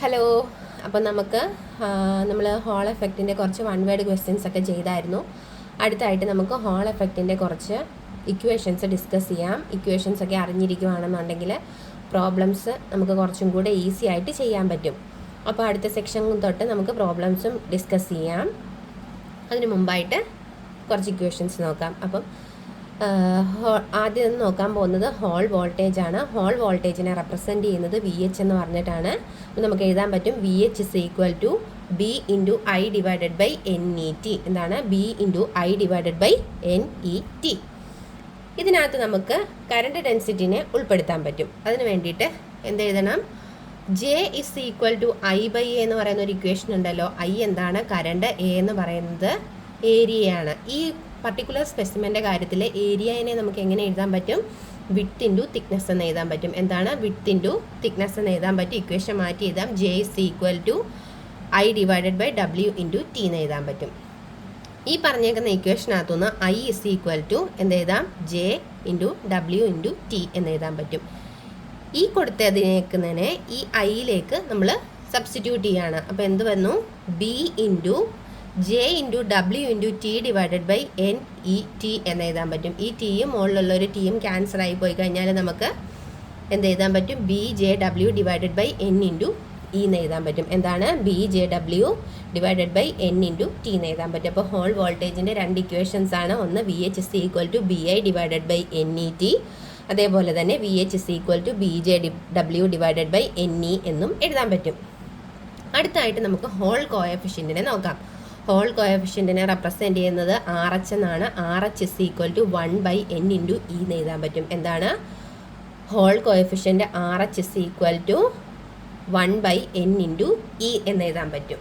Hello. അപ്പോൾ നമ്മൾ whole എഫക്റ്റിൻ്റെ കുറച്ച് വൺ വേർഡ് ക്വസ്റ്റ്യൻസ് ഒക്കെ ചെയ്തായിരുന്നു. അടുത്തായിട്ട് നമുക്ക് ഹോൾ എഫക്റ്റിൻ്റെ കുറച്ച് ഇക്വേഷൻസ് ഡിസ്കസ് ചെയ്യാം. ഇക്വേഷൻസ് ഒക്കെ അറിഞ്ഞിരിക്കുകയാണെന്നുണ്ടെങ്കിൽ പ്രോബ്ലംസ് നമുക്ക് കുറച്ചും കൂടെ ഈസി ആയിട്ട് ചെയ്യാൻ പറ്റും. അപ്പോൾ അടുത്ത സെക്ഷൻ തൊട്ട് നമുക്ക് പ്രോബ്ലംസും ഡിസ്കസ് ചെയ്യാം. അതിന് മുമ്പായിട്ട് കുറച്ച് ഇക്വേഷൻസ് നോക്കാം. അപ്പം ആദ്യം നോക്കാൻ പോകുന്നത് ഹോൾ വോൾട്ടേജ് ആണ്. ഹോൾ വോൾട്ടേജിനെ റെപ്രസെൻറ്റ് ചെയ്യുന്നത് വി എച്ച് എന്ന് പറഞ്ഞിട്ടാണ്. അപ്പോൾ നമുക്ക് എഴുതാൻ പറ്റും V H is equal to B into I divided by N E T. എന്താണ് B into I divided by N E T. ഇതിനകത്ത് നമുക്ക് കറണ്ട് ഡെൻസിറ്റിനെ ഉൾപ്പെടുത്താൻ പറ്റും. അതിന് വേണ്ടിയിട്ട് എന്തെഴുതണം? J is equal to I by A എന്ന് പറയുന്ന ഒരു ഇക്വേഷൻ ഉണ്ടല്ലോ. ഐ എന്താണ്? കറണ്ട്, എ എന്ന് പറയുന്നത് ഏരിയയാണ്. ഈ പർട്ടിക്കുലർ സ്പെസിമെൻ്റെ കാര്യത്തിൽ ഏരിയനെ നമുക്ക് എങ്ങനെ എഴുതാൻ പറ്റും? വിഡ്ത്ത് ഇൻറ്റു തിക്നെസ് എന്ന് എഴുതാൻ പറ്റും. എന്താണ്? വിഡ്ത്ത് ഇൻറ്റു തിക്നെസ് എന്ന് എഴുതാൻ പറ്റും. ഇക്വേഷൻ മാറ്റി എഴുതാം. J is equal to I divided by W into T എന്ന് എഴുതാൻ പറ്റും. ഈ പറഞ്ഞേക്കുന്ന ഇക്വേഷനകത്തുനിന്ന് ഐ ഇസ് ഈക്വൽ ടു എന്തെഴുതാം? J into W into T എന്ന് എഴുതാൻ പറ്റും. ഈ കൊടുത്തതിനേക്കുന്നതിനെ ഈ ഐയിലേക്ക് നമ്മൾ സബ്സ്റ്റിറ്റ്യൂട്ട് ചെയ്യാണ്. അപ്പോൾ എന്ത് വന്നു? B into J into W into T divided by N E T എന്ന് എഴുതാൻ പറ്റും. ഈ ടിയും മുകളിലുള്ള ഒരു ടിയും ക്യാൻസൽ ആയി പോയി കഴിഞ്ഞാൽ നമുക്ക് എന്ത് എഴുതാൻ പറ്റും? B J W divided by N into E എന്ന് എഴുതാൻ പറ്റും. എന്താണ്? B J W divided by N into T എന്ന് എഴുതാൻ പറ്റും. അപ്പോൾ ഹോൾ വോൾട്ടേജിൻ്റെ രണ്ട് ഇക്വേഷൻസ് ആണ്. ഒന്ന് V H is equal to B I divided by N E T, അതേപോലെ തന്നെ V H is equal to B J W divided by N E എന്നും എഴുതാൻ പറ്റും. അടുത്തായിട്ട് നമുക്ക് ഹോൾ കോഎഫിഷ്യൻറ്റിനെ നോക്കാം. ഹോൾ കോഎഫിഷ്യൻറ്റിനെ റെപ്രസെൻറ്റ് ചെയ്യുന്നത് ആർ എച്ച് എന്നാണ്. R H is equal to 1/n into E എന്ന് എഴുതാൻ പറ്റും. എന്താണ്? Hall coefficient R H is equal to 1/n into E എന്ന് എഴുതാൻ പറ്റും.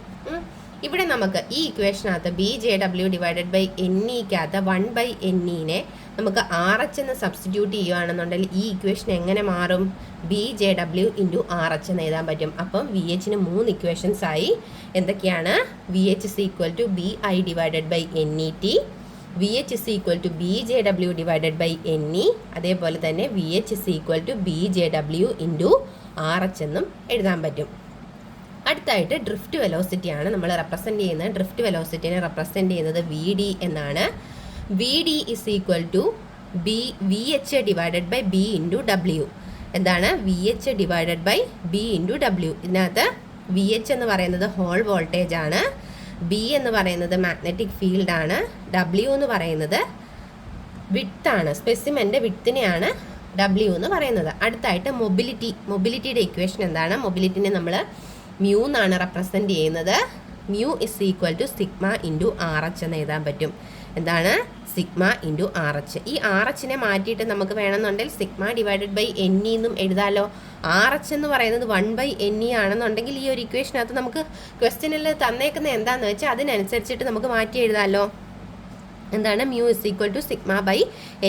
ഇവിടെ നമുക്ക് ഈ ഇക്വേഷനകത്ത് B J W divided by N ഇക്കകത്ത് 1/n നമുക്ക് ആർ എച്ച് എന്ന് സബ്സ്റ്റിറ്റ്യൂട്ട് ചെയ്യുകയാണെന്നുണ്ടെങ്കിൽ ഈ ഇക്വേഷൻ എങ്ങനെ മാറും? B J W into R H എന്ന് എഴുതാൻ പറ്റും. അപ്പം വി എച്ചിന് 3 ഇക്വേഷൻസ് ആയി. എന്തൊക്കെയാണ്? V H is equal to B I divided by N E T, V H is equal to B J W divided by N E, അതേപോലെ തന്നെ V H is equal to B J W into R H എന്നും എഴുതാൻ പറ്റും. അടുത്തായിട്ട് drift വെലോസിറ്റിയാണ് നമ്മൾ represent ചെയ്യുന്നത്. Drift വെലോസിറ്റിനെ റെപ്രസെൻറ്റ് ചെയ്യുന്നത് വി ഡി എന്നാണ്. V D is equal to V H divided by B into W. എന്താണ്? V H divided by B into W. ഇതിനകത്ത് വി എച്ച് എന്ന് പറയുന്നത് ഹോൾ വോൾട്ടേജ് ആണ്, ബി എന്ന് പറയുന്നത് മാഗ്നറ്റിക് ഫീൽഡ് ആണ്, ഡബ്ല്യു എന്ന് പറയുന്നത് വിഡ്ത്ത് ആണ്. സ്പെസിമെൻ്റെ വിഡ്ത്തിനെയാണ് ഡബ്ല്യു എന്ന് പറയുന്നത്. അടുത്തായിട്ട് മൊബിലിറ്റിയുടെ ഇക്വേഷൻ എന്താണ്? മൊബിലിറ്റിനെ നമ്മൾ മ്യൂ എന്നാണ് റെപ്രസെൻറ്റ് ചെയ്യുന്നത്. Mu is equal to sigma into R H എന്ന് എഴുതാൻ പറ്റും. എന്താണ്? Sigma into R H. ഈ ആർ എച്ചിനെ മാറ്റിയിട്ട് നമുക്ക് വേണമെന്നുണ്ടെങ്കിൽ sigma divided by N E എന്നും എഴുതാമല്ലോ. ആർ എച്ച് എന്ന് പറയുന്നത് 1/n ആണെന്നുണ്ടെങ്കിൽ ഈ ഒരു ഇക്വേഷനകത്ത് നമുക്ക് ക്വസ്റ്റ്യനിൽ തന്നേക്കുന്നത് എന്താണെന്ന് വെച്ചാൽ അതിനനുസരിച്ചിട്ട് നമുക്ക് മാറ്റി എഴുതാമല്ലോ. എന്താണ്? Mu is equal to sigma by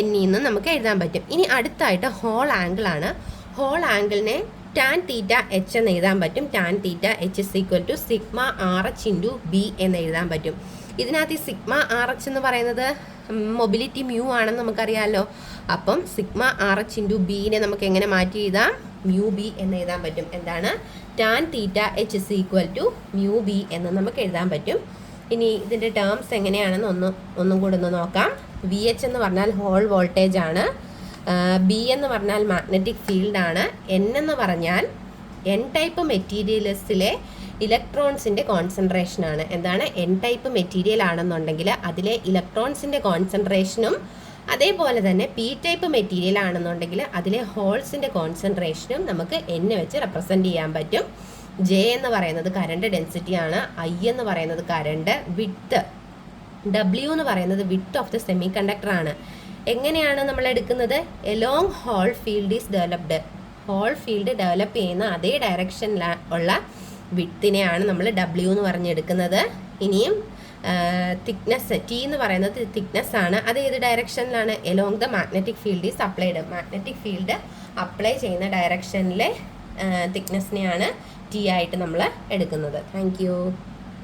N E എന്ന് നമുക്ക് എഴുതാൻ പറ്റും. ഇനി അടുത്തായിട്ട് ഹോൾ ആംഗിൾ ആണ്. ഹോൾ ആംഗിളിനെ ടാൻ തീറ്റ എച്ച് എന്ന് എഴുതാൻ പറ്റും. Tan theta H is equal to sigma R H into B എന്ന് എഴുതാൻ പറ്റും. ഇതിനകത്ത് ഈ സിഗ്മ ആർ എച്ച് എന്ന് പറയുന്നത് മൊബിലിറ്റി മ്യൂ ആണെന്ന് നമുക്കറിയാമല്ലോ. അപ്പം സിഗ്മ ആർ എച്ച് ഇൻറ്റു ബീനെ നമുക്ക് എങ്ങനെ മാറ്റി എഴുതാം? മ്യൂ ബി എന്ന് എഴുതാൻ പറ്റും. എന്താണ്? Tan theta H is equal to mu B എന്ന് നമുക്ക് എഴുതാൻ പറ്റും. ഇനി ഇതിൻ്റെ ടേംസ് എങ്ങനെയാണെന്ന് ഒന്നും കൂടെ ഒന്ന് നോക്കാം. വി എച്ച് എന്ന് പറഞ്ഞാൽ ഹോൾ വോൾട്ടേജ് ആണ്, ബി എന്ന് പറഞ്ഞാൽ മാഗ്നറ്റിക് ഫീൽഡ് ആണ്, എൻ എന്ന് പറഞ്ഞാൽ എൻ ടൈപ്പ് മെറ്റീരിയൽസിലെ ഇലക്ട്രോൺസിൻ്റെ കോൺസെൻട്രേഷൻ ആണ്. എന്താണ്? എൻ ടൈപ്പ് മെറ്റീരിയൽ ആണെന്നുണ്ടെങ്കിൽ അതിലെ ഇലക്ട്രോൺസിൻ്റെ കോൺസെൻട്രേഷനും, അതേപോലെ തന്നെ പി ടൈപ്പ് മെറ്റീരിയൽ ആണെന്നുണ്ടെങ്കിൽ അതിലെ ഹോൾസിൻ്റെ കോൺസെൻട്രേഷനും നമുക്ക് എൻ വെച്ച് റെപ്രസെൻറ്റ് ചെയ്യാൻ പറ്റും. ജെ എന്ന് പറയുന്നത് കറണ്ട് ഡെൻസിറ്റി ആണ്, ഐ എന്ന് പറയുന്നത് കറണ്ട്, വിഡ്ത്ത്, ഡബ്ല്യു എന്ന് പറയുന്നത് width of the semiconductor ആണ്. എങ്ങനെയാണ് നമ്മൾ എടുക്കുന്നത്? Along Hall field is developed. Hall field develop ചെയ്യുന്ന അതേ ഡയറക്ഷനിൽ ഉള്ള വിഡ്ത്തിനെയാണ് നമ്മൾ ഡബ്ല്യു എന്ന് പറഞ്ഞെടുക്കുന്നത്. ഇനിയും തിക്നെസ് ടി എന്ന് പറയുന്നത് തിക്നെസ് ആണ്. അത് ഏത് ഡയറക്ഷനിലാണ്? Along the magnetic field is applied. Magnetic field apply ചെയ്യുന്ന ഡയറക്ഷനിലെ തിക്നെസ്സിനെയാണ് ടി ആയിട്ട് നമ്മൾ എടുക്കുന്നത്. Thank U.